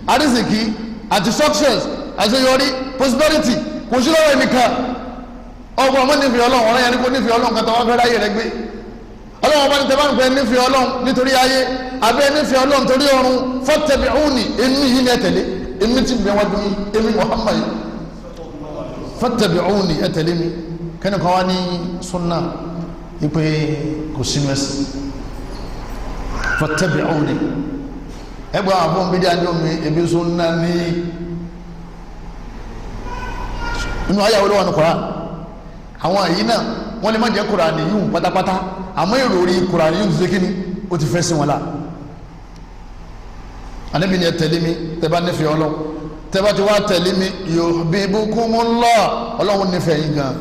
àrísìkí àti success àṣeyọrí prosperity kò sí lọ́wọ́ ẹnìkan ọgbọ́n ọmọ nífẹ̀ẹ́ ọlọ́run ọ̀rọ̀ yẹn ni kò nífẹ̀ẹ́ ọlọ́run kan tó wá fẹ́ ráyè rẹ gbé ọlọ́run ọba ní tẹ́ bá ń pẹ́ nífẹ̀ẹ́ ọlọ́run nítorí ayé abẹ́ nífẹ̀ẹ́ ọlọ́run torí ọ̀run fattabi'uni èmi yìí ní ẹ̀tẹ̀lé èmi ti bẹ̀ wá dùn èmi Muhammad fattabi'uni ẹ̀tẹ̀lé mi kẹ́ni kan wá ní sunna ipe kò sínú ẹ̀sìn fattabi'uni ẹgbẹ́ àwọn fún bídí àjọ mi ebi sunna ní inú ayé àwọn olówó Kùránì àwọn èyí náà wọ́n lè má jẹ́ Kùránì yìí pátápátá àmọ́ èrò orí Kùránì yìí ti kíni ó ti fẹ́ sí wọn la Ànábì ni ẹ tẹ̀lé mi tẹ́ bá nífẹ̀ẹ́ Ọlọ́run tẹ́ bá ti wá tẹ̀lé mi yuhibbukumullah Ọlọ́run nífẹ̀ẹ́ yín gan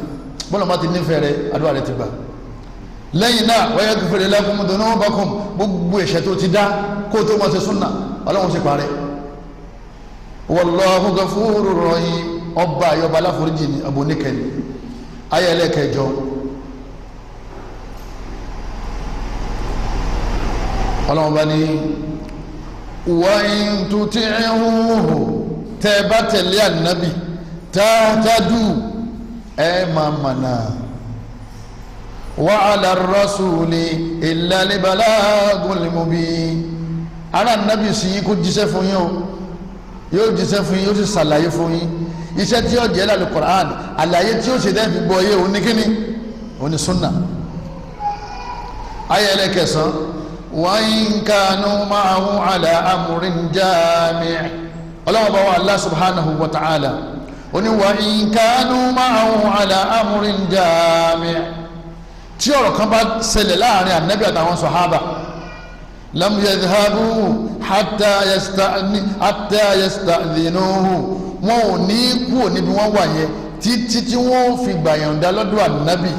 bọ́lá bá ti nífẹ̀ẹ́ rẹ àdúrà rẹ ti gbà lẹ́yìn náà wa yaghfir lakum dhunubakum gbogbo ẹ̀ṣẹ̀ tó ti dá kó tó mọ̀ sí súnà Ọlọ́run ti parẹ́ wallahu ghafurur rahim ọba ayọba aláforíjì ni aboníkẹni ayé ẹlẹ́kẹjọ Ọlọ́run bá ní wa in tuti'uhu tẹ́ bá tẹ̀lé ànábì tahtadu ẹ máa mọ̀nà wa 'ala ar-rasuli illa al-balagul mubin ara ànábì sí kó jíṣẹ́ fún yín o yóò jíṣẹ́ fún yín yóò sì ṣàlàyé fún yín iṣẹ́ tí yóò jẹ́ lálẹ́ Qur'an àlàyé tí yóò ṣe dẹ́ fi gbọ́ yé òní kíni òní sunna ayé ẹlẹ́kẹsàn wa in kanu ma'ahu 'ala amrin jami' ọlọ́wọ́ bá wà Allah subhanahu wa ta'ala oní wa in kanu ma'ahu 'ala amrin jami' tí ọ̀rọ̀ kan bá ṣẹlẹ̀ láàrin ànábì àtàwọn sàhábà lam yadhhabu hatta yasta'dhinuhu wọn ò ní kú níbi wọn wà yẹn títí tí wọn fi gbà yọ̀ǹda lọ́dọ̀ ànábì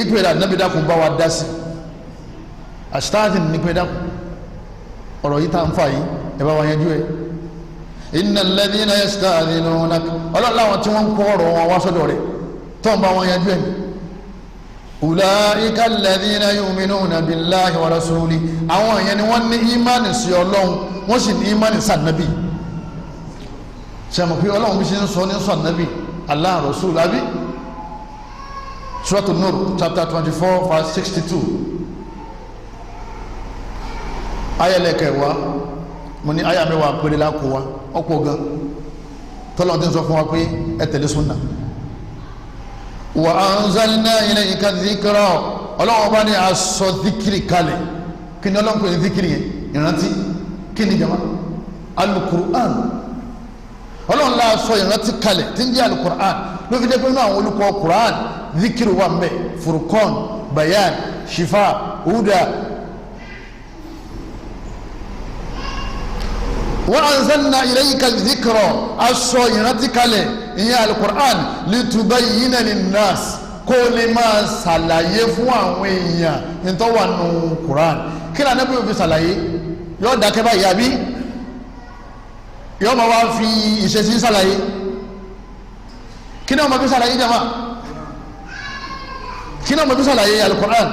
ìpèrè ànábì dákun bá wa dá sí àṣìtáàtìn ní pé dákun ọ̀rọ̀ yìí tá ń fà yìí ẹ bá wa yanjú ẹ innal ladhina yasta'dhinunaka ọlọ́láwọn tí wọ́n ń kọ́ ọ̀rọ̀ wọn wá sọ́dọ̀ rẹ̀ tó ń bá wọn yanjú ẹ ulaika alladhina yu'minuna billahi wa rasuli àwọn èèyàn ni wọ́n ní ìmánì sí Ọlọ́run wọ́n sì ní ìmánì sànábì sẹ́mu pé Ọlọ́run bí ṣe ń sọ ní sànábì Allah rasul abi Suratul Nur chapter 24 verse 62 ayẹlẹ́kẹ̀wá mo ní ayà mẹ́wàá péré lákò wa ọ̀pọ̀ gan tọ́lọ́ tí ń sọ fún wa pé ẹ tẹ̀lé súnà wa anzalna ilayka dhikra Ọlọ́run bá ní aṣọ dhikiri kalẹ̀ kí ni Ọlọ́run pè ní dhikiri yẹn ìrántí kí ni jama al-Qur'an Ọlọ́run la aṣọ ìrántí kalẹ̀ tí ń jẹ́ al-Qur'an ló fi jẹ́ pé àwọn olùkọ́ Qur'an dhikiri wà mbẹ furqan bayan shifa huda wa anzalna ilayka dhikra aṣọ ìrántí kalẹ̀ ìyẹn al-Qur'an litubayyina lin-nas kó lè máa ṣàlàyé fún àwọn èèyàn nítorí wà nù Qur'an kí ni Ànábì fi ṣàlàyé yóò dákẹ́ báyìí àbí yóò máa wá fi ìṣesí ṣàlàyé kí ni wọ́n máa fi ṣàlàyé jama kí ni wọ́n máa fi ṣàlàyé al-Qur'an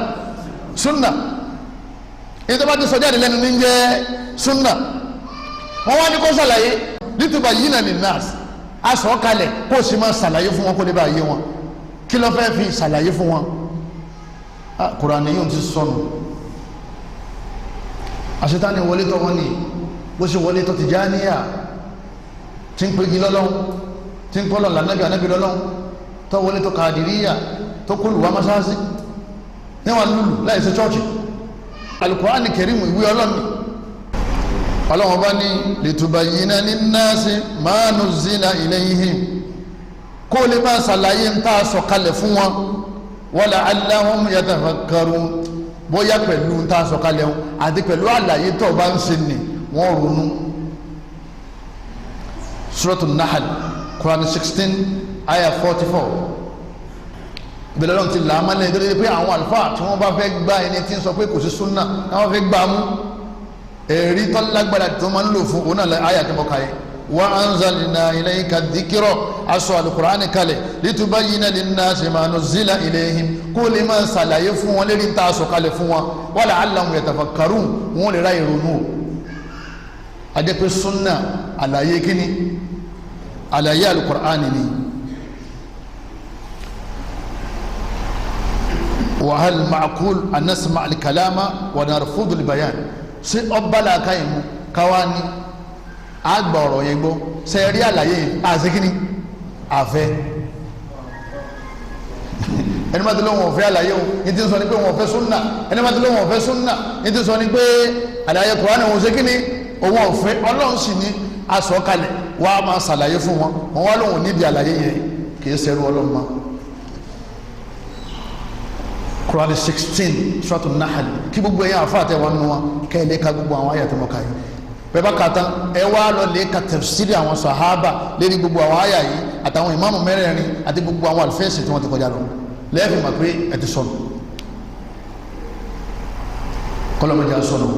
sunna ètò bá ti sọ jáde lẹ́nu ní jẹ́ sunna wọ́n wá ní kó ṣàlàyé litubayyina lin-nas aṣọ kalẹ̀ kó o sì máa ṣàlàyé fún wọn kó lè bá yé wọn kí ló fẹ́ fi ṣàlàyé fún wọn Kùránì yóò ti sọnù àṣetáni wọlé tó wọn ni bó ṣe wọlé tó Tìjàníyà tí ń pegi lọ́lọ́hún tí ń kọ́ lọ́la nábì ànábì lọ́lọ́hún tó wọlé tó Kàdìríyà tó kó lùwà mọ́sáàsì níwọ̀n lùlù láì sí chọ́ọ̀chì Al-Qur'ani Karimu ìwé ọlọ́ni ọlọ́wọ́n bá ní litubayyina linnasi ma nuzzila ilayhim kó lè máa ṣàlàyé ń tà sọ̀kalẹ̀ fún wọn wa la'allahum yatafakkarun bóyá pẹ̀lú ń tà sọ̀kalẹ̀ wọn àti pẹ̀lú àlàyé tó bá ń ṣe ni wọ́n ronú. Suratul Nahl Quran 16 ayah 44 ìbílẹ̀ lọ́n ti là á mọ́lẹ̀ nítorí pé àwọn àlùfáà tí wọ́n bá fẹ́ gbá ẹni tí ń sọ pé kò sí súnà táwọn fẹ́ gbá mú èrí tó lágbára tó máa ń lò fún òun náà ayà tó mọ́ka yẹn wa anzalna ilayka dhikra aṣọ alukur'ani kalẹ̀ litubayyina linnasi ma nuzzila ilayhim kó lè máa ṣàlàyé fún wọn lérí ta aṣọ kalẹ̀ fún wọn wa la'allahum yatafakkarun wọn lè ra ìrònú ajẹ́ pé sunna àlàyé kíni àlàyé alukur'ani ni. wàhálà ma'qul an nasma' al-kalama wa narfudu al-bayan ṣé ọba làákà yìí mú káwá ní àgbà ọ̀rọ̀ yẹn gbọ́ ṣe rí àlàyé yìí àṣekíní àfẹ́ ẹni máa ti lóun ọ̀fẹ́ àlàyé o ní ti sọ ni pé òun ọ̀fẹ́ súnà ẹni máa ti lóun ọ̀fẹ́ súnà ní ti sọ ni pé àlàyé Kùránì òun ṣe kíni òun ọ̀fẹ́ Ọlọ́run sì ní aṣọ kalẹ̀ wàá máa ṣàlàyé fún wọn wọn wá lóun nídìí àlàyé yẹn kì í ṣẹrú Ọlọ́run mọ́. Kùránì 16 Suratul Nahl kí gbogbo ẹ̀yà àfa àtẹ̀wọ́n nù wọn kẹ́ ẹ̀ lè ka gbogbo àwọn àyà tó mọ̀ ká yìí bẹ́ẹ̀ bá ka tán ẹ wá lọ lè ka tafsiri àwọn sàhábà lérí gbogbo àwọn àyà yìí àtàwọn ìmáàmù mẹ́rẹ̀ẹ̀rin àti gbogbo àwọn àlùfẹ́ẹ̀sì tí wọ́n ti kọjá lọ lẹ́ẹ̀fì mà pé ẹ ti sọnù kọlọ́mọdé sọnù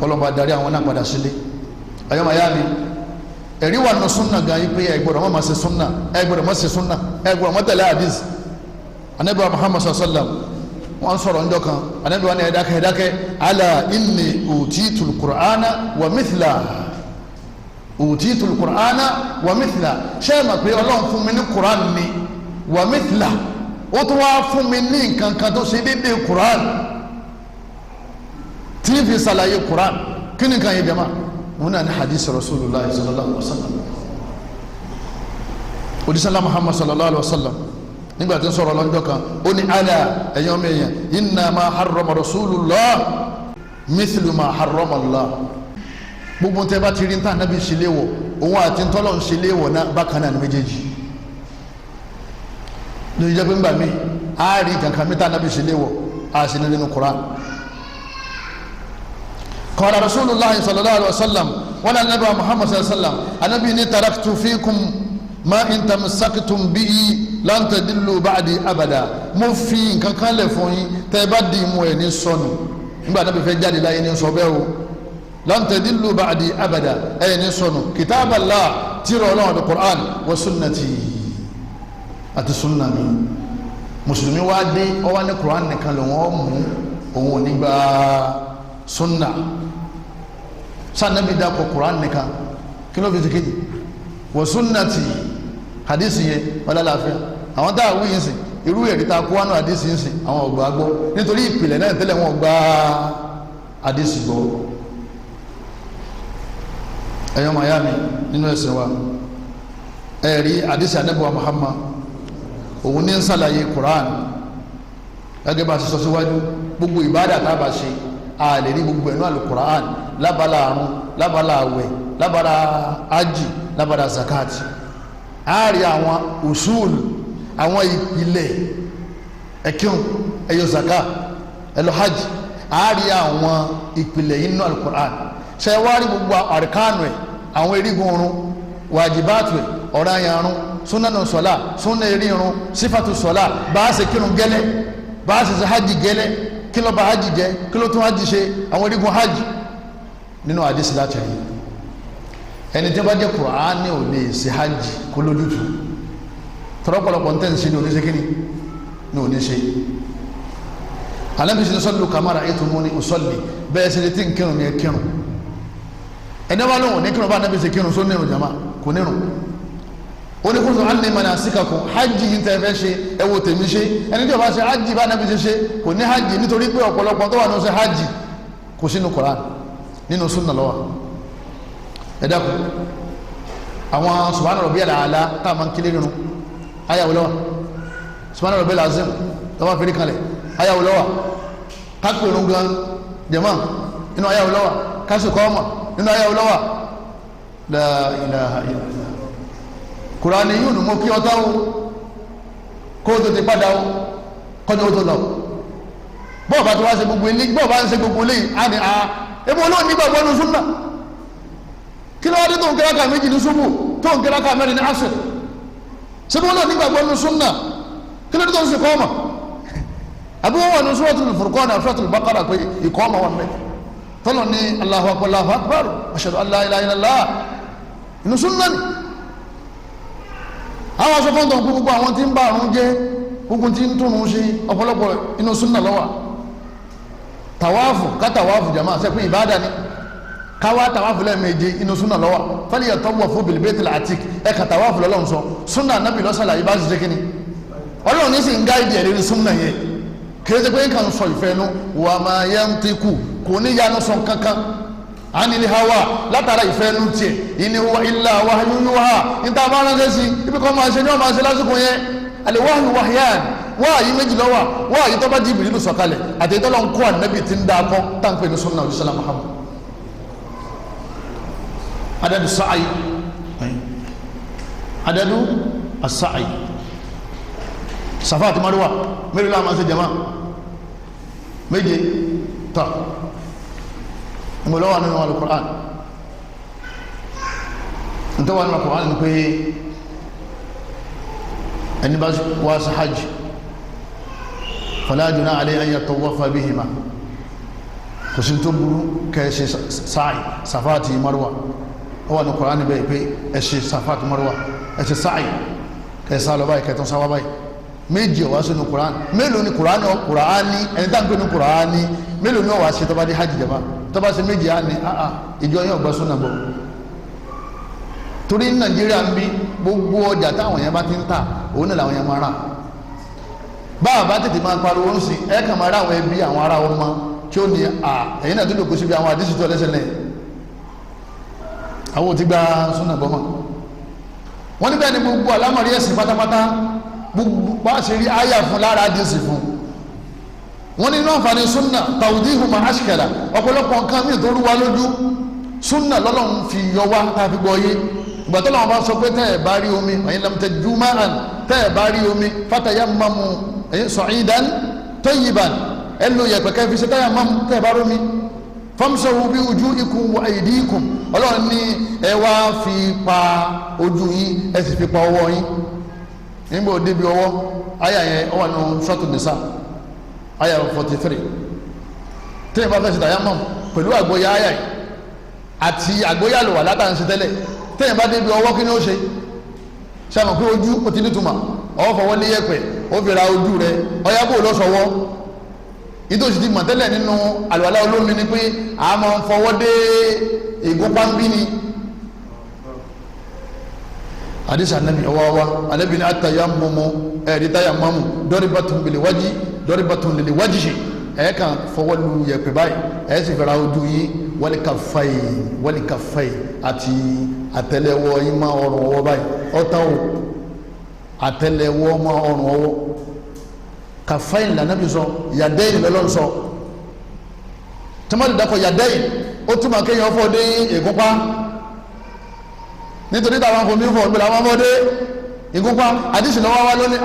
kọlọ́mọdé adarí àwọn náà padà sílé ayọ́mọ̀yá mi ẹ̀rí wà nù súnà gan yìí pé ẹ gbọ́dọ̀ má ṣe súnà ẹ gbọ́dọ̀ má ṣe súnà ẹ gbọ́dọ̀ má tẹ̀lé hadith anabi Muhammad sallam wọ́n sọ̀rọ̀ ńjọ́ kan anabi wa ni ẹ̀dákẹ́ ala inni utitul qur'ana wa mithla utitul qur'ana wa mithla ṣé ẹ mọ̀ pé Ọlọ́run fún mi ní qur'an ni wa mithla ó tún wá fún mi ní nǹkan kan tó ṣe déédéé quran tí fi ṣàlàyé quran kí ni kan yé jama wọn náà ní hadith rasulullah sallallahu alaihi wa sallam odisala muhammad sallallahu alaihi wa sallam nígbà tí ń sọ̀rọ̀ lọ́jọ́ kan ó ní ala ẹ̀yọ́ mẹ́yàn inna ma harrama rasulullah mithlu ma harrama allah gbogbo tẹ́ bá ti rí níta nábì ṣe léwọ̀ òun àti ntọ́lọ́ ń ṣe léwọ̀ náà bákan náà ní méjèèjì lórí jẹ́ pé ńgbà mí a rí kankan mẹ́ta nábì ṣe léwọ̀ a sì ní nínú Qur'an. qala rasulullah sallallahu alaihi wa sallam wala anabi muhammad sallallahu alaihi wa sallam anabi ni taraktu fikum ma in tamassaktum bihi lan tadillu ba'di abada mo fi nǹkan kan lẹ̀ fún yín tẹ́ bá di mú ẹ̀ ní sọnù nígbà náà bí fẹ́ jáde láyé ní sọ bẹ́ẹ̀ o lan tadillu ba'di abada ẹ̀ ní sọnù kitaballah tírà Ọlọ́run bí Qur'an wa sunnati àti sunna mi mùsùlùmí wá dé ọwá ní Qur'an nìkan ló wọ́n mú òun ò ní gba sunna sànàbí dàpọ̀ Qur'an nìkan kí ló fi ti kéjì wa sunnati hadisi yẹn wọlé láàfin àwọn tá a wí yín sìn irú ẹ̀rí tá a kó wánú hadisi yín sìn àwọn ọgbà gbọ́ nítorí ìpìlẹ̀ náà tẹ́lẹ̀ wọn gba hadisi gbọ́ ẹ̀yọ́ mayami nínú ẹ̀sìn wa ẹ̀rí hadisi anabiwa Muhammad òun ní sàlàyé Quran gẹ́gẹ́ bá a ṣe sọ síwájú gbogbo ìbádà tá a bá ṣe a lè rí gbogbo ẹ̀nú àlù Quran lábala àrùn lábala àwẹ̀ lábala ájì lábala zakati a rí àwọn usul àwọn ìpìlẹ̀ ẹ̀kíun ẹ̀yọ zaka ẹ̀lọ hajj a rí àwọn ìpìlẹ̀ inú àlù Quran ṣe wá rí gbogbo àríkánu ẹ̀ àwọn erigun ọ̀run wàjibátù ẹ̀ ọ̀ranyàrún súnánù sọlá súnà erírun sífàtù sọlá bá a ṣe kírun gẹ́lẹ́ bá a ṣe hajj gẹ́lẹ́ kí ló bá hajj jẹ́ kí ló tún hajj ṣe àwọn erigun hajj nínú àdìsí láti rí ẹni tí wọ́n bá jẹ́ Kùránì ò lè ṣe hajj kó lójútu tọ́lọ́pọ̀lọpọ̀ ntẹ́ ń ṣe ní oníṣe kíni ní oníṣe alábi ṣe sọ́lù kàmára ètò mú ní òṣọ́lì bẹ́ẹ̀ ṣe ti ń kírun ní ẹ kírun ẹni wọ́n lóhùn ní kírun bá anábì ṣe kírun só nírun jama kò nírun oníkùnrin alẹ́ mọ̀nà síkàkùn hajj yìí tẹ́ fẹ́ ṣe ẹwọ tèmi ṣe ẹni tí ó bá ṣe hajj bá nàbí ṣe kò ní hajj nítorí pé ọ̀pọ̀lọpọ̀ tó wà ní ṣe hajj kò sínú Quran nínú sunna lọ́wọ́ ẹ dákun àwọn subhana rabbiyal a'la tá a máa ń kílé nínú ayáwó lọ́wọ́ subhana rabbiyal azim lọ́wọ́ fèrè kalẹ̀ ayáwó lọ́wọ́ kápẹ́ irun gan jẹ̀mọ́ nínú ayáwó lọ́wọ́ kásìkọ́ ọmọ nínú ayáwó lọ́wọ́ la ilaha illallah Kùránì yìí ni mo kí ọtá o kó o tó ti padà o kọjá o tó lọ bọ́ọ̀ bá ti wá ṣe gbogbo ilé bọ́ọ̀ bá ń ṣe gbogbo ilé á ní a ebi olóò nígbàgbọ́ ní súnà kí ló wá dé tó ń kíráka méjì ní ṣubú tó ń kíráka mẹ́rin ní asr ṣé bí olóò nígbàgbọ́ ní súnà kí ló dé tó ń ṣe kọ́ ọmọ àbí wọ́n wà ní Suratul Furqan náà Suratul Baqara pé ìkọ́ ọmọ wọn mẹ́ tọ́lọ̀ ní Allahu akbar Allahu akbar ashhadu an la ilaha illallah inú súnà ni àwọn aṣọ fọ́ńtọ̀ ń kú gbogbo àwọn tí ń bá àrùn jẹ́ gbogbo tí ń túnú ṣe ọ̀pọ̀lọpọ̀ inú súnà lọ́wà tàwáàfù ká tàwáàfù jàmáà ṣe pé ìbáàdà ni káwá tàwáfù lẹ́ẹ̀méje inú súnà lọ́wọ́ fẹ́lẹ́ yẹ tọ́wọ́ fún bilbetil atik ẹ̀ka tàwáfù lọ́lọ́run sọ súnà anábì lọ́sàlà yìí bá ṣiṣẹ́ kínní ọlọ́run ní sì ń gáìdì ẹ̀rí ní súnà yẹn kì í ṣe pé nǹkan sọ ìfẹ́ nu wà máa yẹ ń tikù kò ní yanu sọ kankan anil hawa látara ìfẹ́ nu tiẹ̀ in huwa illa wahyun yuha níta bá ránṣẹ́ sí ibi kan máa ṣe ní ọmọ àṣẹ lásìkò yẹn àlẹ́ wahyu wahyan wáàyí méjì lọ́wọ́ wáàyí tó bá Jibrilu sọ̀kalẹ̀ àti ìtọ́lọ́ ń kó ànábì tí ń dáa kọ́ táǹpẹ̀ ní sunna òjíṣẹ́ Muhammad adadu sa'ayi adadu as-sa'ayi Safa àti Marwa mẹ́rin láàmà ṣe jama méje tọ́ ìmọ̀lọ́wà nínú al-Qur'an ìtọ́wà nínú al-Qur'an ní pé ẹni bá wá sí hajj fala junaha alayhi an yatawafa bihima kò sí tó burú kẹ́ ṣe sáì Safa àti Marwa ó wà ní Qur'an bẹ́ẹ̀ pé ẹ ṣe Safa àti Marwa ẹ ṣe sáì kẹ́ sá lọ báyìí kẹ́tọ́ sáwá báyìí méjì ọ̀wá sínú Qur'an mélòó ni Qur'ani ẹni tá ń pè ní Qur'ani mélòó ni ọ̀wá ṣe tó bá dé hajj jama tó bá ṣe méjì á ní ìjọ yẹn ọ̀gbá súnà bọ̀ torí ní Nàìjíríà ń bí gbogbo ọjà táwọn yẹn bá ti ń tà òun náà làwọn yẹn máa rà báwa bá tètè máa pariwo ń sìn ẹ kàn máa rà àwọn ẹbí àwọn ará wọn mọ tí ó ní ẹ̀yin náà tó lè kó síbi àwọn àdísì tó lẹ́sẹ̀ lẹ́yìn àwọn ò ti gba súnà bọ́ mọ́ wọ́n níbẹ̀ ni gbogbo àlámọ̀rí ẹ̀sìn pátápátá gbogbo bá ṣe rí àyà fún lára àdísì fún wọ́n ní náà fani súnà tawdihu ma ashkala ọ̀pọ̀lọpọ̀ nǹkan mí tó rú wa lójú súnà lọ́lọ́run fi yọ wá tá a fi gbọ́ yé ìgbà tó lọ́wọ́ bá sọ pé tẹ́ ẹ̀ bá rí omi ẹ̀yin lam tajidu ma'an tẹ́ ẹ̀ bá rí omi fatayammamu sa'idan tayyiban ẹ̀ ló yẹ pẹ̀kẹ́ fi ṣe tayammamu tẹ́ ẹ̀ bá rí omi famsahu bi wujuhikum wa aydikum ọlọ́run ní ẹ wá fi pa ojú yín ẹ sì fi pa ọwọ́ yín nígbà òde bí ọwọ́ àyà yẹn ọwọ́ nù Suratu Nisa àyà 43 tẹ́ ẹ̀ bá fẹ́ ṣe tayammamu pẹ̀lú àgbóyá àyà yìí àti àgbóyá lò wà látà ń ṣe tẹ́lẹ̀ tẹ́yìn bá débi ọwọ́ kí ni ó ṣe ṣàmọ̀ pé ojú ó ti nítumọ̀ ọwọ́ fọwọ́ lé yẹ̀pẹ̀ ó fi ra ojú rẹ ọyá bò lọ́sọ̀wọ́ ìtòsí ti mọ̀ tẹ́lẹ̀ nínú àlùwàlá olómi ni pé a máa ń fọwọ́ dé ìgúnpá ń bí ni àdìsí anabi ọwọ́ wa anabi ní atayammumu ẹ̀ẹ́dì tayammumu dọ́rìbàtún bil wajhi dọ́rìbàtún lil wajhi ẹ̀ kàn fọwọ́ lu yẹ̀pẹ̀ báyìí ẹ̀ sì fi ra ojú yìí wọ́lìkàfẹ́ àti àtẹ́lẹwọ́ yìí máa ọrùn ọwọ́ báyìí ọ̀tá o àtẹ́lẹwọ́ máa ọrùn ọwọ́ kàfẹ́ ìlànàbí sọ yàdẹ́yìn lọ́lọ́ sọ tọ́mọ́tì dàpọ̀ yàdẹ́yìn ó túmọ̀ kéèyàn fọ́ dé ìgúnpá nítorí táwọn afọ mi fọ ìgbìlẹ̀ àwọn afọ dé ìgúnpá àdìsí lọ́wọ́ wá lónìí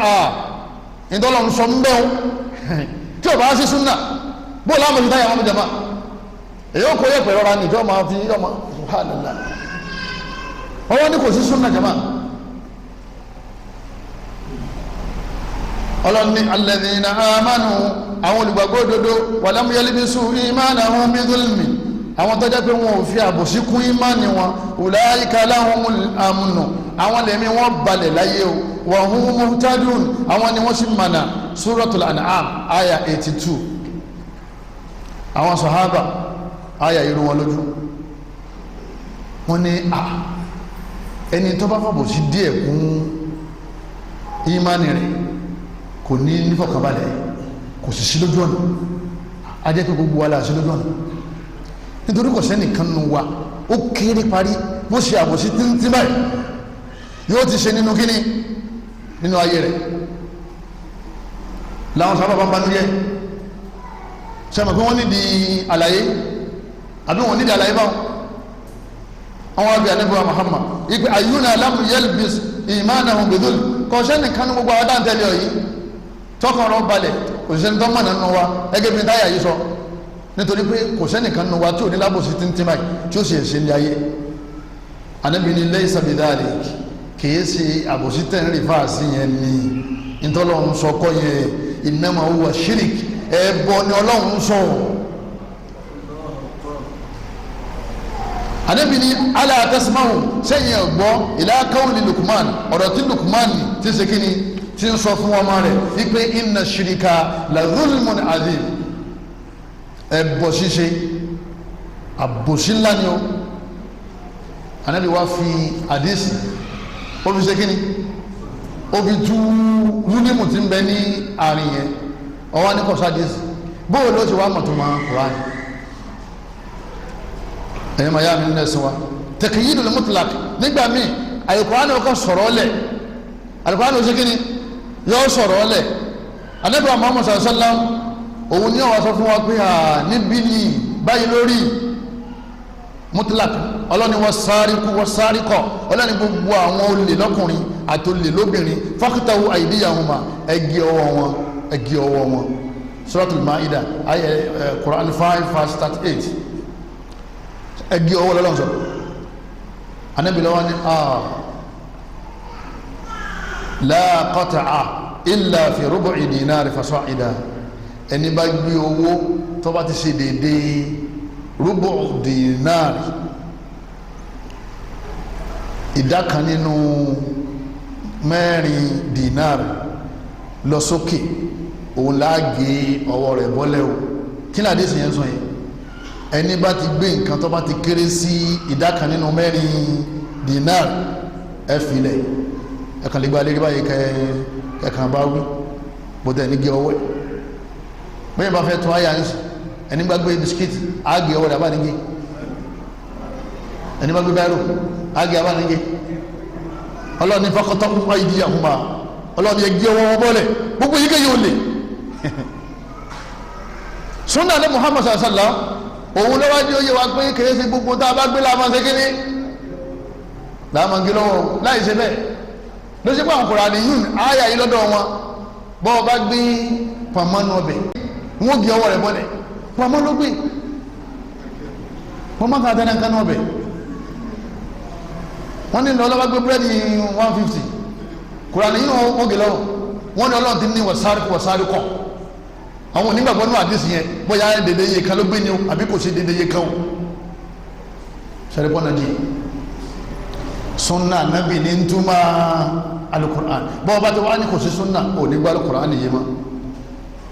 ìtọ́lọ́run sọ ń bẹ́ẹ̀ tí ò bá sí súnà bóòlù àmọ̀ ìdáyà wọn jẹ̀má èyí ó kó yẹ pẹ̀lú ọ̀rọ̀ nìjọ́ máa fi ọmọ subhanallah ọwọ́ ní kò sí súnà jama ọlọ́ni alladhina amanu àwọn olùgbàgbọ́ òdodo walam yalbisu imanahum bidhulmi àwọn tó jẹ́ pé wọn ò fi àbòsí kún ìmánì wọn ulaika lahumul amnu àwọn lèmi wọn balẹ̀ láyé o wa hum muhtadun àwọn ni wọ́n sì mọ̀nà suratul an'am aya 82 àwọn sahaba aya irun wọn lójú wọn ní ẹni tó bá fàbò sí díẹ̀ kún ìmánì rẹ̀ kò ní nífọ̀kànbalẹ̀ kò sì sí lójú ọ̀nà a jẹ́ pé gbogbo wa la sí lójú ọ̀nà nítorí kò sẹ́nìkan nù wa ó kéré parí bó ṣe àbòsí tí báyìí yóò ti ṣe nínú kíní nínú ayé rẹ̀ láwọn sábà bá ń banú yẹ sẹ́mi pé wọ́n nídìí àlàyé àbí wọn nídìí àlàyé báwọn àwọn àbí ànábì Muhammad ipe ayuna lam yalbis imanahum bidhulm kò sẹ́ni kan gbogbo àwọn dáńtẹ́lẹ̀ ọ̀yí tọkàn rọ balẹ̀ kò sẹ́ni tó mọ̀nà nù wa ẹgẹ́ bí táyà yìí sọ nítorí pé kò sẹ́ni kan nù wa tí ò ní lábòsí tíntín báyìí tí ó sì ṣe ní ayé ànábì ní laysa bidhalik kìí ṣe àbòsí tẹ̀rín fáàsì yẹn ní ìtọ́lọ́run sọ kọ́ yẹn innama huwa shirik ẹ̀bọ ni Ọlọ́run sọ anabi ni ala tasmahu sẹ́yìn ẹ̀gbọ́ ila qawli Luqman ọ̀rọ̀ tí Luqman ti ṣe kí ni ti ń sọ fún ọmọ rẹ̀ wípé inna shirika la zulmun azim ẹ̀bọ̀ ṣíṣe àbòsí ńlá ni o. Ànábì wa fi àdísì ó fi ṣe kíni ó fi tú wúnímù tí ń bẹ ní àárín yẹn ọwọ́ ní kọ́sá àdísì bóòlù ló ti wá mọ̀ tó máa Kùránì. ẹ̀yẹ́ máa yá mi nínú ẹ̀sìn wa taqyidul mutlaq nígbà míì Al-Kùránì ó kàn sọ̀rọ̀ lẹ̀ Al-Kùránì ó ṣe kíni yóò sọ̀rọ̀ lẹ̀. Ànábì wa Muhammad sallallahu alaihi wasallam òun ní ọ̀wá sọ fún wa pé níbí ni báyìí lórí mutlaq ọlọ́ni was-sariqu ọlọ́ni gbogbo àwọn olè lọ́kùnrin àti olè lóbìnrin faqtahu aydiyahuma ẹgì ọwọ́ wọn Suratul Ma'idah Quran 5:38 ẹgì ọwọ́ lọ́lọ́sọ. Ànábì lọ́wọ́ ní la qata'a illa fi rubu'i dinari fasa'ida ẹni bá gbé owó tó bá ti ṣe déédéé rubu'u dinari ìdá kan nínú mẹ́rin dinari lọ sókè òun láàgé ọwọ́ rẹ̀ bọ́lẹ̀ o. kí ni àdéhùn yẹn sọ yẹn ẹni bá ti gbé nǹkan tó bá ti kéré sí ìdá kan nínú mẹ́rin dinari ẹ filẹ̀ ẹ kàn lè gba lérí báyìí kẹkàn bá wí bóde ẹni gé ọwọ́ ẹ bẹ́ẹ̀ bá fẹ́ tún àyà ń sùn ẹni bá gbé bisikíìtì àgé ọwọ́ rẹ̀ abánigé ẹni bá gbé báyìí àgé abánigé ọlọ́ọ̀ni faqtahu aydiyahuma ọlọ́ọ̀ni ẹgbẹ́ ọwọ́ wọn bọ́lẹ̀ gbogbo yìí kéye olè sunna ní Muhammad sallallahu alaihi wasallam òun lọ́wọ́ ní oyè wa pé kéré sí gbogbo tá a bá gbé láàmà ṣe kíní láàmà gé lọ́wọ́ láì ṣe bẹ́ẹ̀ ló ṣe pé àwọn Kùránì yìí àyà yìí lọ́dọ̀ wọn bọ́ ọ bá gbé pàmọ́nù ọbẹ̀ wọ́n gé ọwọ́ rẹ̀ bọ́lẹ̀ pàmọ́ ló gbé wọ́n má kàn tẹ́lẹ̀ nǹkan náà ọbẹ̀ wọ́n ní lọ́lọ́ bá gbé búrẹ́dì 150 Kùránì yìí wọ́n gé lọ́wọ́ wọ́n ní Ọlọ́run ti ní wọ̀sáárì kọ́ àwọn onígbàgbọ́ náà àdìsí yẹn bóyá dédé iye kan ló gbé ni o àbí kò sí dédé iye kan o sẹ́rẹ́pọ́nà di sunna nabi ní ntúmọ̀ alukur'an bọ́ọ̀ bá ti wá ní kò sí sunna ò ní gbọ́ alukur'an yìí mọ́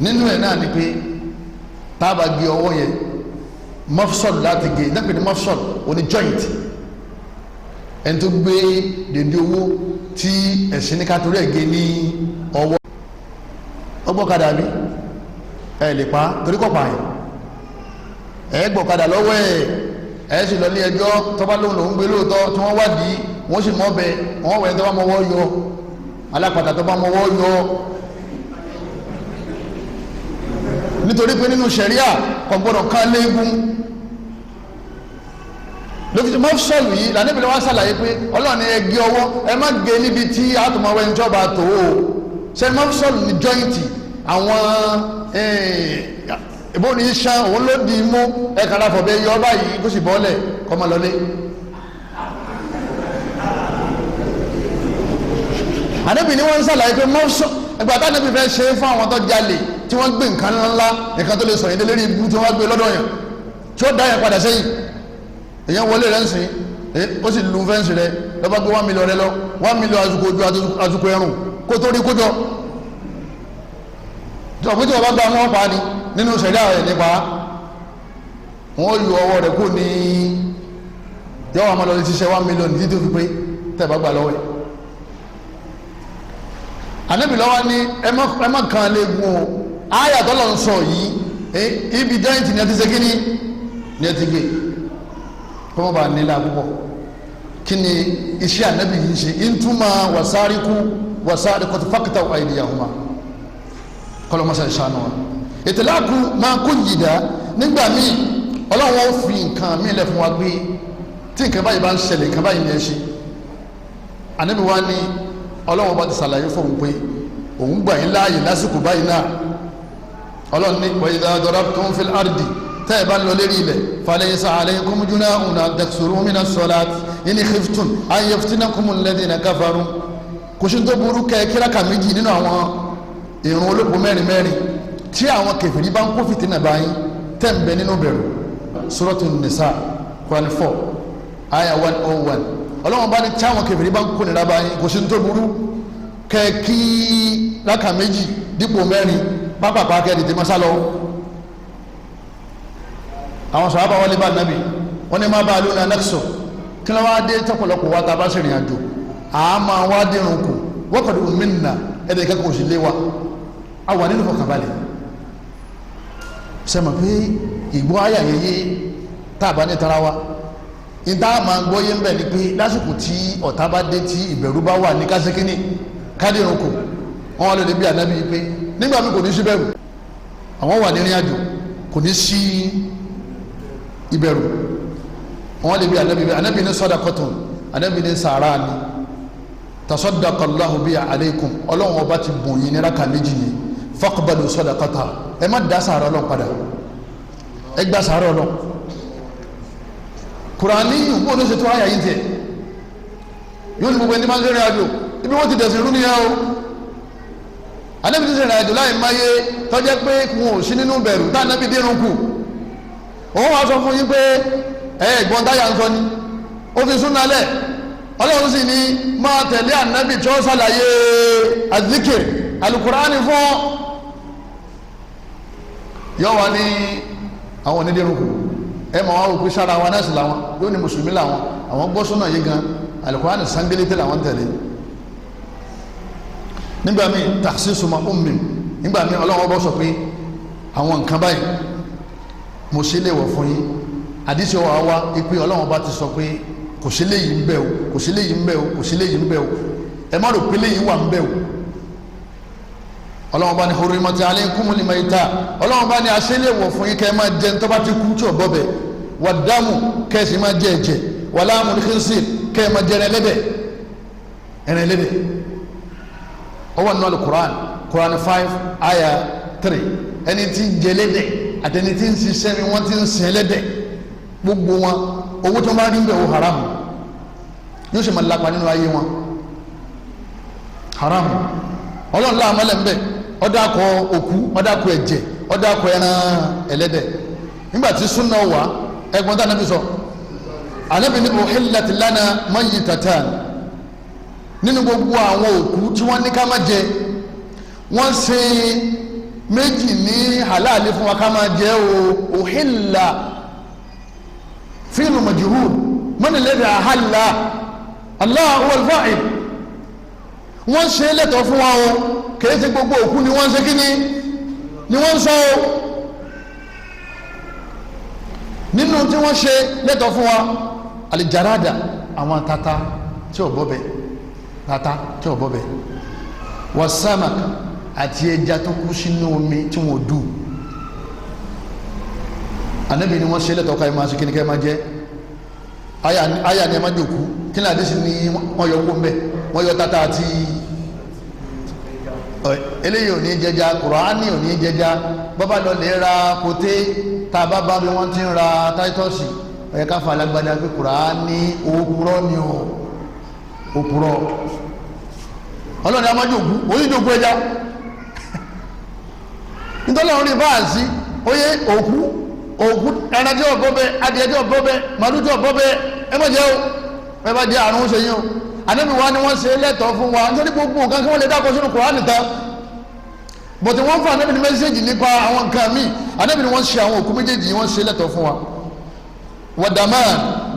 nínú ẹ̀ náà ni pé tábà gé ọwọ́ yẹn mafsal láti gé náà pé ní mafsal òní joint ẹni tó gbé dédé owó tí ẹ̀sìn ní kátólì ẹ̀ gé ní ọwọ́ ọgbọ́kadà bí ẹ lè pa torí kọ́ pààyàn ẹ gbọ́kadà lọ́wọ́ ẹ sì lọ ní ẹjọ́ tọ́ba lóhùn lòún gbé lóòótọ́ tí wọ́n wádìí wọ́n sì mọ́ bẹ wọ́n wẹ̀ tọ́ba mọ́wọ́ yọ alápàtà tọ́ba mọ́wọ́ yọ nítorí pé nínú ṣẹ̀ríà kò gbọ́dọ̀ ká léegun lókìtì mọ́fṣọ́lù yìí lànàbìlẹ̀ wá sàlàyé pé ọlọ́run ni ẹ gé ọwọ́ ẹ má gé níbi tí àtùmọ̀wé ìjọba tó o ṣe mọ́fṣọ́lù ní jọ́ìntì àwọn ìbò ní iṣan òun ló di mú ẹ̀ka láfọ̀ bẹ́ẹ̀ yọ báyìí kó sì bọ́ọ̀lẹ̀ kọ́ máa lọlé. ànábì ni wọ́n ń sàlàyé pé mọ́fṣọ́ ẹgbẹ́ àtànábì fẹ́ ṣe é fún àwọn tó jalè tí wọ́n gbé nǹkan ńlá nǹkan tó lè sọ̀yìn délé rí ibú tí wọ́n gbé lọ́dọ̀ yẹn tí ó dá yẹn padà sẹ́yìn èyàn wọlé rẹ̀ ń sìn ó sì lu fẹ́ǹsì rẹ̀ lọ́ba gbé 1 million rẹ̀ lọ 1 million àsùkò ojú àsùkò ẹrùn kó tó rí kójọ tí wọ́n bá gba wọn pa ni nínú ṣẹ̀dá rẹ̀ nípa wọ́n yọ ọwọ́ rẹ̀ kó ní yọ̀wọ́ àmọ́ lọ́ọ́ ti ṣiṣẹ́ 1 million títí tó fi pé tẹ̀ bá gbà lọ́wọ́ ẹ̀. ànábì lọ́wọ́ ní ẹ má kan lè gun o àyà tọ́lọ̀ ń sọ yìí ibi jẹ́ǹtì ni ẹ ti ṣe kí ni ẹ ti gbé kọ́mọ́ bá nílá púpọ̀ kí ni iṣẹ́ ànábì yìí ṣe ìtumọ̀ wasariqu tó faqtahu aydiyahuma kọlọmọsá ìṣàánú wa ìtìláàkù máa kó yìdá nígbà míì ọlọ́wọ́ fi nǹkan míì lẹ̀ fún wa gbé tí nǹkan báyìí bá ń ṣẹlẹ̀ nǹkan báyìí ní ẹ ṣe ànábì wa ní ọlọ́wọ́ bá ti ṣàlàyé fún òun pé òun gbà yín láàyè lásìkò báyìí náà ọlọ́run ní wa idha darabtum fil ardi tẹ́ ẹ bá lọ lérí ilẹ̀ falaysa alaykum junahun an taksuru minas salati in khiftum an yaftinakumul ladhina kafaru kò sí tó burú kẹ́ kíráka méjì nínú àwọn ìrun olóko mẹ́rin tí àwọn kèfèrí bá ń kó fìtínà báyìí tẹ́ ń bẹ nínú bẹ̀rù Suratun Nisa Quran 4 aya 101 ọlọ́wọ́n bá ní tí àwọn kèfèrí bá ń kó nira báyìí kò sí tó burú kẹ́ kí ráka méjì dípò mẹ́rin pápápá kẹ́ dìde masá lọ àwọn sàhábà wọlé bá nàbì wọ́n ní má bá lónà nẹ́kṣọ̀ kí ló wá dé tọ́pọ̀lọpọ̀ wa tá a bá sì rìn àjò àmà wá dẹrùn kù wọ́kọ̀dù mìnà ẹ̀dẹ̀ kẹ́kọ̀ọ́ sì lé wa a wà nínú fọkànbalẹ̀ sẹ́mọ̀ pé ìgbọ́ ayà yẹyẹ tá a bá ní tara wa ìta máa gbọ́ yé ń bẹ̀ ni pé lásìkò tí ọ̀tá bá dé tí ìbẹ̀rù bá wà ní kásíkínì kádìrún kù wọ́n wá lóde bí ànábì pé nígbà mi kò ní sí bẹ̀rù àwọn wà nírìn àjò kò ní sí ìbẹ̀rù wọ́n lè bí ànábì ní sadaqatun ànábì ní sàárà ni tasaddaqallahu biha alaykum ọlọ́run ọba ti bùn yín ní rákà méjì yìí faqbalu sadaqata ẹ má dá sàárà ọlọ́run padà ẹ gbà sàárà ọlọ́run kùránì yìí bó ló ṣe tó àyà yìí tẹ̀ yóò ní gbogbo ẹni máa ń rìn àjò ibi wọ́n ti dẹ̀sìn rú nìyẹn o ànábì ti rìn àjò láì máyé tọ́jẹ́ pé wọn ò sí nínú bẹ̀rù tá ànábì dérun kù òun wá sọ fún yín pé ẹ̀gbọ́n táyà ń sọ ni ó fi súnà lẹ̀ ọlọ́run sì ní máa tẹ̀lé ànábì tí ó ṣàlàyé azikir alukurani fún yọ wá ní àwọn onídẹ̀rùnkù ẹ mọ̀ wá òkú sára wọn náà sì làwọn yóò ní mùsùlùmí làwọn àwọn gbọ́ súnà yìí gan alukurani sangelete làwọn tẹ̀lé nígbà míì takhsisu ma ummi nígbà míì ọlọ́run bọ́ sọ pé àwọn nǹkan báyìí mo ṣe lè wọ̀ fún yín àdísì wa wá ipe ọlọ́run bá ti sọ pé kò sí léyìí ń bẹ o kò sí léyìí ń bẹ o kò sí léyìí ń bẹ o ẹ má rò pé léyìí wà ń bẹ o ọlọ́run bá ní hurrimat alaykumul mayta ọlọ́run bá ní aṣẹ́lẹ̀ wọ̀ fún yín kẹ́ ẹ máa jẹ ní tó bá ti kú tí ò bọ́ bẹ̀ wad-damu kẹ́ ẹ sì máa jẹ ẹ̀jẹ̀ wa lahmul khinzir kẹ́ ẹ máa jẹ ẹran ẹlẹ́dẹ̀ ọwọ́ nínú alukur'an Quran 5 aya 3 ẹni tí ń jẹ ẹlẹ́dẹ̀ àtẹni tí ń ṣiṣẹ́ mi wọ́n ti ń sin ẹlẹ́dẹ̀ gbogbo wọn owó tó bá rí ń bẹ̀ wò haram yóò ṣe máa lápá nínú ayé wọn haram ọlọ́run láàmú ẹlẹ́ ń bẹ̀ ọdọ akọ òkú ọdọ akọ ẹ̀jẹ̀ ọdọ akọ ẹran ẹlẹ́dẹ̀ nígbà tí súnà wà ẹgbọn tá nàbí sọ ànábì ní uhillat lana mayyitatan nínú gbogbo àwọn òkú tí wọ́n ní ká má jẹ wọ́n ṣe méjì ní halali fún wa ká má jẹ o uhilla fi'lu majhul man alladhi ahalla Allah huwa al-fa'il wọ́n ṣe lẹ́tọ̀ fún wa o kìí ṣe gbogbo òkú ni wọ́n ṣe kí ni wọ́n sọ o nínú tí wọ́n ṣe lẹ́tọ̀ fún wa alìjáradà àwọn tata tí ò bọ́bẹ̀ tata tí ò bọ́bẹ̀ wasamak àti ẹja tó kú sínú omi tí wọ́n dù Ànábì ni wọ́n ṣe lẹ́tọ̀ ká ẹ máa ṣe kí ni ká ẹ máa jẹ aya ni ẹ máa jòkú kí ni àdéṣe ni wọ́n yọ kó mbẹ wọ́n yọ tata àti eléyìí ò ní jẹja Kùránì ò ní jẹja bọ́bá lọ lè ra kòté tá a bá bá bí wọ́n ti ń ra táítọ́ọ̀sì ọ̀yẹ́ ká fa alágbádá pé Kùránì òpùrọ́ ni o òpùrọ́ ọlọ́ni amájòkú oníjòkú ẹja nítorí àwọn oníbà sí oyè òkú ẹran tí ọ̀bọ bẹ adìẹ tí ọ̀bọ bẹ màlúù tí ọ̀bọ bẹ ẹ má jẹ o ẹ bá jẹ àrùn ṣe yín o Ànábì wa ni wọ́n ṣe lẹ́tọ̀ọ́ fún wa nítorí gbogbo nǹkan kí wọ́n lè dákọ̀ sínú Kùránì tán bọ̀tí wọ́n fún Ànábì ní mẹ́sẹ̀gì nípa àwọn nǹkan míì Ànábì ni wọ́n ṣe àwọn òkú méjèèjì wọ́n ṣe lẹ́tọ̀ọ́ fún wa wàdàmà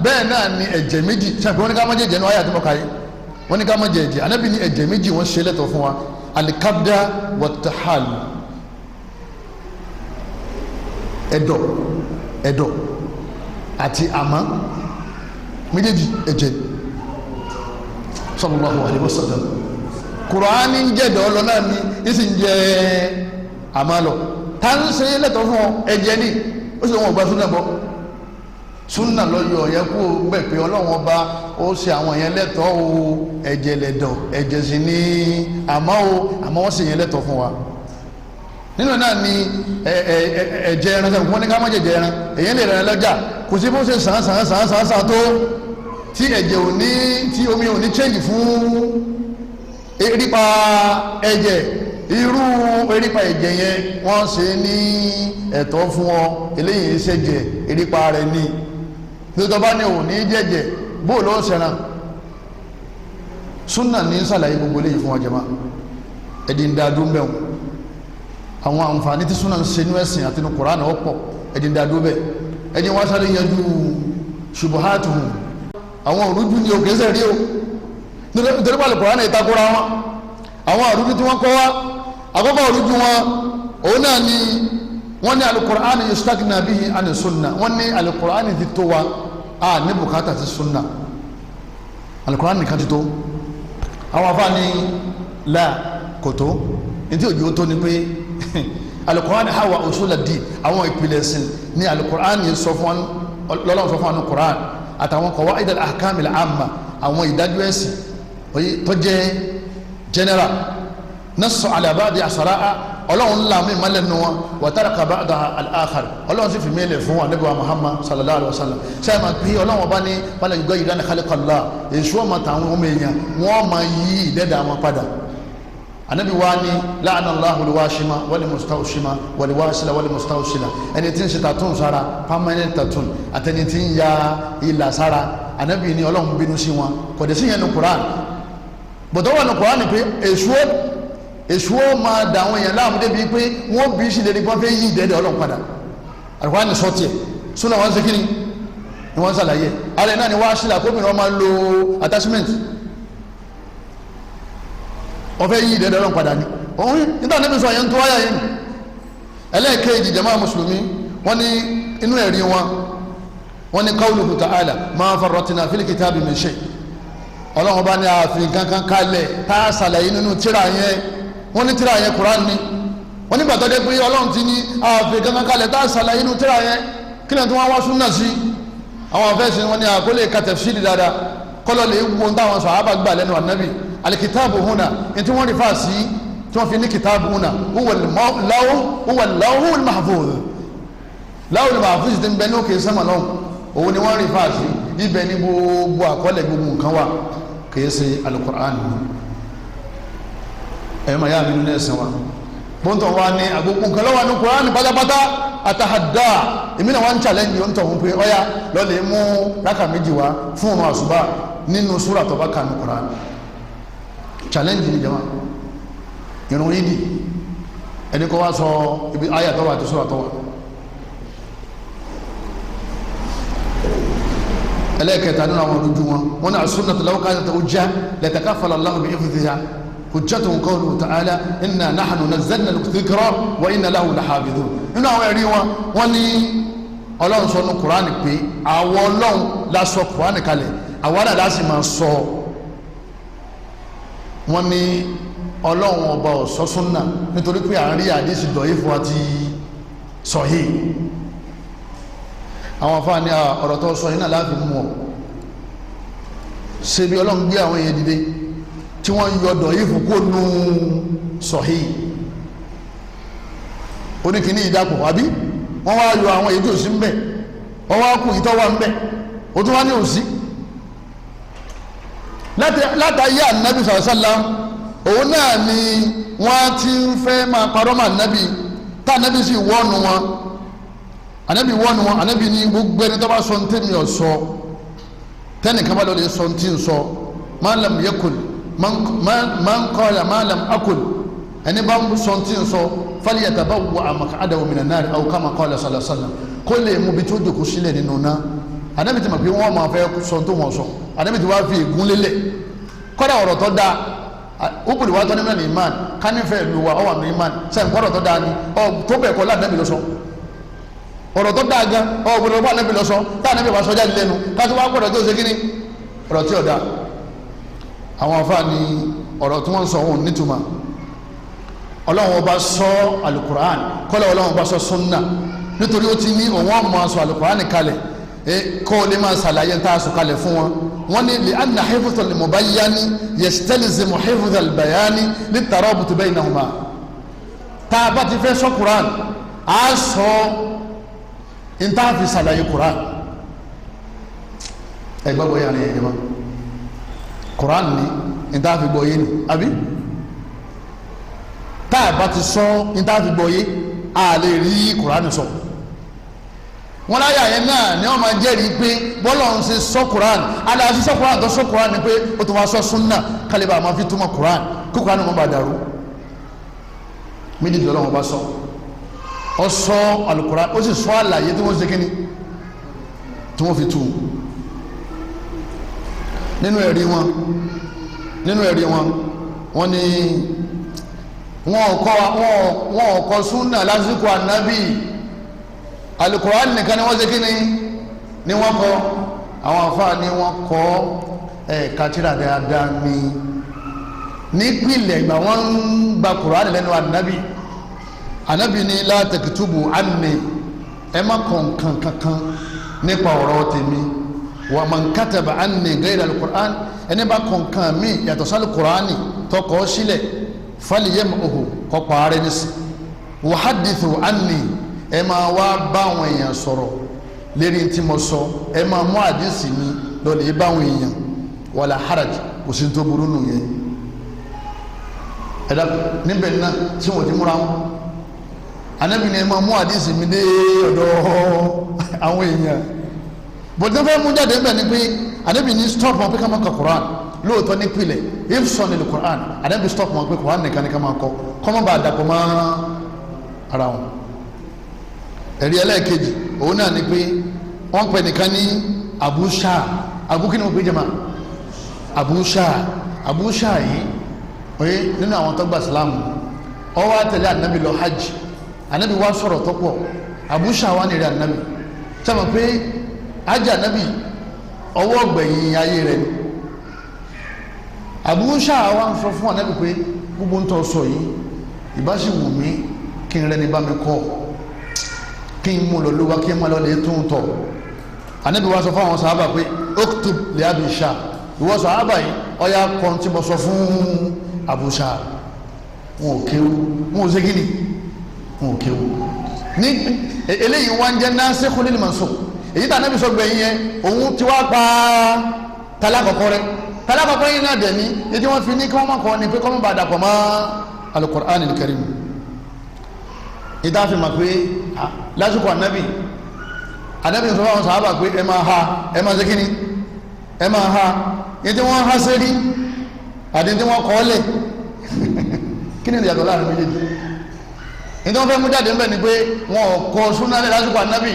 bẹ́ẹ̀ náà ni ẹ̀jẹ̀ méjì ṣàpè wọ́n ní ká má jẹ ẹ̀jẹ̀ náà ayé àti mọ́ka yìí wọ́n ní ká má jẹ ẹ̀jẹ̀ Ànábì ní ẹ̀jẹ̀ méjì wọ́n ṣe lẹ́tọ̀ọ́ fún wa alikabda watahal ẹ̀dọ̀ àti àmọ́ méjèèjì ẹ̀jẹ̀ sallallahu alaihi wasallam Kùránì ń jẹ́dọ̀ ọlọ náà ní ìsì ń jẹ àmàlọ̀ ta ń ṣe lẹ́tọ̀ fún ẹ̀jẹ̀ ní ó sì wọn gba súnà bọ́ súnà lọ́yọ̀ yẹ kó gbẹ̀ pé Ọlọ́run ọba ó ṣe àwọn yẹn lẹ́tọ̀ o ẹ̀jẹ̀ lẹ́dọ̀ ẹ̀jẹ̀ sì ní àmọ́ wọ́n sì yẹn lẹ́tọ̀ fún wa nínú náà ni ẹ̀jẹ̀ ẹran sẹ́wọ̀n wọ́n ní ká má jẹ̀jẹ̀ ẹran èyí lè rẹ̀ lọ́jà kò sí bó ṣe sàn tó tí ẹ̀jẹ̀ ò ní tí omi ò ní change fún erípa ẹ̀jẹ̀ irú erípa ẹ̀jẹ̀ yẹn wọ́n ṣe ní ẹ̀tọ́ fún ọ eléyìí ṣẹ̀jẹ̀ erípa rẹ̀ ní tó bá ní ò ní jẹ̀jẹ̀ bóò ló ṣẹ̀ràn súnà ní sàlàyé gbogbo eléyìí fún ọjọ́ máa ẹ̀dì ń dáadó mẹ́wọ̀n àwọn àǹfààní tí súnà ń ṣe ní ẹ̀sìn àti ní Kùránì ọ̀pọ̀ ẹ̀dì ń dáadó bẹ́ẹ̀ ẹni wọ́n sáré yanjú ṣubuhatuhu àwọn òrújú ni òkè sẹ́rí o nítorí pàlù kùránì ìtakora wọn àwọn òrújú tí wọ́n kọ́ wá àkọ́kọ́ òrújú wọn òun náà ni wọ́n ní alukùránì yustagna bihi àni sunna wọ́n ní alukùránì ti tó wa a ní bùkátà ti sunna alukùránì nìkan ti tó àwọn afá ní la kò tó ní tí òjò tó ní pé alukùránì hawa usulad-din àwọn ìpìlẹ̀ ẹ̀sìn ní alukùránì sọ fún lọ́lọ́run sọ fún àwọn kùránì àtàwọn qawaid al-ahkam al-amma àwọn ìdájọ́ ẹ̀sìn tó jẹ́ general nasu ala ba'di asara'a ọlọ́run ńlá mi malẹ̀ nù wọn wa taraka ba'da al-akhar ọlọ́run sì fi mílẹ̀ fún wa níbi wa Muhammad sallallahu alaihi wa sallam sẹ́yìn máa pín ọlọ́run ọba ní wala yughayyiranna khalqa Allah èso ọmọ tàwọn ọmọ èèyàn wọ́n máa yí ìdẹ́dà wọn padà anabi wa ni la'ana Allahu al-washima wal-mustawshima wal-wasila wal-mustawshila ẹni tí ń ṣe tattoo sára permanent tattoo àtẹni tí ń ya ìlà sára anabi ni ọlọ́run bínú sí wọn kò dé sí yẹn ní Quran bọ̀dọ̀ wà ní Quran pé èṣù ó máa dà àwọn èèyàn láàmú débi pé wọ́n bí sí lérí wọ́n fẹ́ yí ìdẹ́dẹ́ ọlọ́run padà àrùkọ́ ní sọ́ọ̀tì ẹ̀ súnà wọ́n ń ṣe kíni ni wọ́n ń ṣàlàyé alẹ́ náà ni wọ́n á ṣílà kóbìnrin wọn máa ń lo attachment wọ́n fẹ́ yí ìdẹ́dẹ́ ọlọ́run padà ni òun nígbà níbi sọ yẹn tó wáyà yẹn ẹlẹ́ẹ̀kejì jàmáà mùsùlùmí wọ́n ní inú ẹ̀rí wọ́n ní qawluhu ta'ala ma farratna fil kitabi min shay ọlọ́run bá ní ààfin kankan kalẹ̀ tá a ṣàlàyé nínú tíra yẹn wọ́n ní tíra yẹn Quran ni wọ́n nígbà tó dé pé ọlọ́run ti ní ààfin kankan kalẹ̀ tá a ṣàlàyé nínú tíra yẹn kí ni tí wọ́n wá súnà sí àwọn afẹ́sìn wọn ní àkólé katafsiri dáadáa kọ́lọ́ lè wo táwọn sàhábà gbà lẹ́nu ànábì alikitaabu huna ntí wọ́n rí fàásì tí wọ́n fi ní kitaabu huna huwa al-lawhul mahfuz lawhul mahfuz ti ń bẹ ní òkè sẹ́mà náà òun ni wọ́n rí fàásì ibẹ̀ ní gbogbo àkọọ́lẹ̀ gbogbo nǹkan wà kìí ṣe alukur'an ẹ̀yọ́ màá yá mi nínú ẹ̀sìn wa bóńtọ̀ wa ní àgbogbo nǹkan lọ́wọ́ ní kur'an pátápátá àtàhàdá èmi náà wá ń challenge yóò ń tọ̀ wọ́n pé ọ̀yá lọ́lẹ̀ mú rákà méjì wá fún ọmọ àṣùbà nínú súrà tó bá kà ní kur'an challenge ni jama irun yìí di ẹni kọ́ wá sọ ibi ayé àtọ́wà àti súrà tọ́wà ẹlẹ́ẹ̀kẹta nínú àwọn olójú wọn ní as-sunnatu law kanat hujja latakaffala Allahu bi hifdhiha hujjatuhu qawluhu ta'ala inna nahnu nazzalna al-dhikra wa inna lahu lahafidhun nínú àwọn ẹ̀rí wọn ní ọlọ́run sọ ní kùránì pé àwọn ọlọ́run la sọ kùránì kalẹ̀ àwọn àdá láti máa sọ wọn ní ọlọ́run ọba ọ̀sọ́ súnà nítorí pé àárín àdísì dọ̀yìfù àti sọ̀hí àwọn afáà ní ọ̀rọ̀ tó sọ yìí náà láti mú ọ ṣe bí ọlọ́run gbé àwọn èèyàn dìde tí wọ́n yọ dọ̀yìfù kó nu sọ̀hí oníkìíní ìdàpọ̀ àbí wọ́n wá yọ àwọn èyí tó sí ń bẹ̀ wọ́n wá kú ìtọ́wà ń bẹ̀ ó tún wá ní òsí látàyé ànábì sàlásàlá òun náà ni wọ́n ti ń fẹ́ máa parọ́ mọ́ ànábì tá ànábì sì wọ́nu wọn ànábì wọ́nu wọn ànábì ní gbogbo ẹni tó bá sọ ní tẹ́mi ọ̀sọ́ tẹ́nìkan bá lọ́ọ́ lè sọ ní tí ń sọ ma lam yakul man qala ma lam akul ẹni bá ń sọ ní tí ń sọ falyatabawwa maq'adahu minan nar aw kama qala sallallahu alaihi wasallam kó lè mú bi tó dòkú sílẹ̀ nínú náà ànábì ti mọ̀ pé wọ́n máa fẹ́ sọ tó wọ́n sọ ànábì ti wá fi ègún lélẹ̀ kọ́dà ọ̀rọ̀ tó dáa ubùdó wa tọ́ni mẹ́rin imán kánífẹ́ ìlú wa ọwà ní imán sẹ́yìn kọ́dọ̀ tó dáa ni tó bẹ̀ kọ́ láàbẹ̀bí lọ sọ ọ̀rọ̀ tó dáa gan ọ̀gbọ̀dọ̀ bá ànábì lọ sọ táànábì bá sọjá lẹ́nu káàtó wá kọ́dọ̀ tó ṣe kíní ọ̀rọ̀ tí ò dáa àwọn afá ni ọ̀rọ̀ tí wọ́n sọ òun nítumọ̀ ọlọ́run ọba sọ alukur'an kọ́lọ̀ ọlọ́run ọba sọ sunna nítorí ó ti ní òun ọmọ sọ alukur'an kalẹ̀ kó lè máa ṣàlàyé tá a sọ kalẹ̀ fún wọn wọ́n ní li anna hifdha al-mubayyani yastalzimu hifdha al-bayani lit-tarabut baynahuma tá a bá ti fẹ́ sọ Quran a sọ n tá a fi ṣàlàyé Quran ẹ gbàgbọ́ yàrá yẹn ma Quran ni n tá a fi gbọ́ yé ni àbí tá a bá ti sọ n tá a fi gbọ́ yé a lè rí Quran sọ. wọn láyà yẹn náà ni wọn máa jẹ́rìí pé bọ́lá ń ṣe sọ Quran aláàṣẹ sọ Quran tó sọ Quran ni pé ó tó máa sọ sunna kálíbà máa fi túmọ̀ Quran kó Quran wọn bá dàrú méjì tó lọ́wọ́ bá sọ ọ sọ alukuran ó sì sọ àlàyé tí wọ́n ṣe kíni tí wọ́n fi tú nínú ẹ̀rí wọn wọ́n ní wọn kọ súnà lásìkò ànábì Al-Qur'an nìkan ni wọ́n ṣe kí ni wọ́n kọ àwọn àfáà ni wọ́n kọ kátírà dáadáa nípìnlẹ̀ ìgbà wọ́n ń gba Qur'an lẹ́nu ànábì ní la taktubu anni ẹ má kọ nǹkan kankan nípa ọ̀rọ̀ tèmi wa man kataba anni ghayra al-Qur'an ẹni bá kọ nǹkan mi yàtọ̀ sí al-Qur'ani tọkọ sílẹ̀ falyamhu kọ́ pààrẹ́ nísì wa hadithu anni ẹ máa wá bá àwọn èèyàn sọ̀rọ̀ lérí tí mo sọ ẹ máa mú àdísì mi lọ́lẹ̀ bá àwọn èèyàn wala haraj kò sí tó burú nù yẹn ẹ̀dá níbẹ̀ náà tí wọ́n ti múra wọn anabi ni ẹ máa mú àdísì mi dé ọ̀dọ̀ àwọn èèyàn bọ̀dé fẹ́ mú jáde ńbẹ̀ ni pé anabi ni stop wọn pé ká máa ka Quran lóòótọ́ ní pilẹ̀ if sọ nílùú Quran anabi stop wọn pé Quran nìkan ni ká máa kọ kọ́mọ́ bá dàpọ̀ mọ́ ara wọn. ẹ̀rí ẹlẹ́ẹ̀kejì òun náà ni pé wọ́n pè nìkan ní Abu Shah Abu kí ni wọ́n pè jẹ́ Abu Shah yìí oye nínú àwọn tó gba Islam ó wá tẹ̀lé anabi lọ hajj anabi wá sọ̀rọ̀ tó pọ̀ Abu Shah wá nìrẹ́ anabi sẹ́mi pé hajj anabi ọwọ́ gbẹ̀yìn ayé rẹ̀ ni Abu Shah wá ń sọ fún anabi pé gbogbo ń tọ́ sọ yìí ìbáṣe wù mí kí n rẹ́ ní bá mi kọ́ kí n mú lọ lówá kí n má lọ lè tún tọ̀ anabi wá sọ fún àwọn sàhábà pé uktub li Abi Shah ìwọ sàhábà yìí ọ̀ya kan tí mo sọ fún Abu Shah wọn ò kéwú wọn ò ségin ni wọn ò kéwú ní eléyìí wá ń jẹ́ nasikhun lil mansukh èyí tà nábì sọ gbẹ̀yìn yẹn òun ti wá pa talakọ̀kọ́ rẹ talakọ̀kọ́ yìí náà dẹ̀ ní ètí wọ́n fi ní kí wọ́n má kọ́ ni pé kọ́ mọ́ bá dàpọ̀ mọ́ Al-Qur'an al-Karim ìta fi mà pé lásìkò ànábì sọ fún àwọn sàhábà pé ẹ máa ṣe kíni ẹ máa ha ètí wọ́n há sẹ́rí àti tí wọ́n kọ́ lẹ̀ kí ni ìyàtọ̀ láàrin méjèèjì nítorí wọ́n fẹ́ mú jáde ńbẹ̀ ni pé wọn ò kọ súnálẹ̀ lásìkò ànábì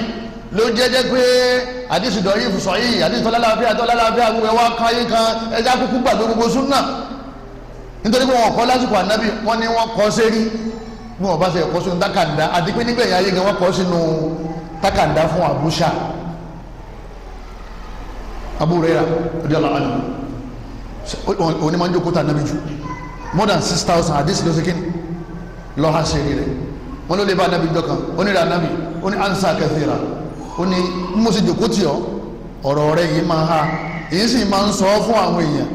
ló jẹ́jẹ́ pé àdìsí dọ̀rí ìfùsọ̀ yìí àdìsí tọ́lálàáfíà gbogbo ẹwà káyé kan ẹja kúkú gbàgbé gbogbo súnà nítorí pé wọn ò kọ lásìkò ànábì wọn ni wọn kọ sẹ́rí bí wọn bá ṣe kọ sínú tákàndá àti pé nígbẹ̀yìn ayé gan wọn kọ sínú tákàndá fún Abu Shah Abu Hurairah radiyallahu anhu òní máa ń jókòó tà nábì jù more than 6,000 àdísì ló sékíní lọ́ha ṣe rí rẹ̀ wọ́n ló lè bá nábì jọ kan ó ní ra nábì ó ní ansa kathira ó ní mo sì jókòó tì ọ́ ọ̀rọ̀ rẹ̀ yìí máa ha èyí sì máa ń sọ fún àwọn èèyàn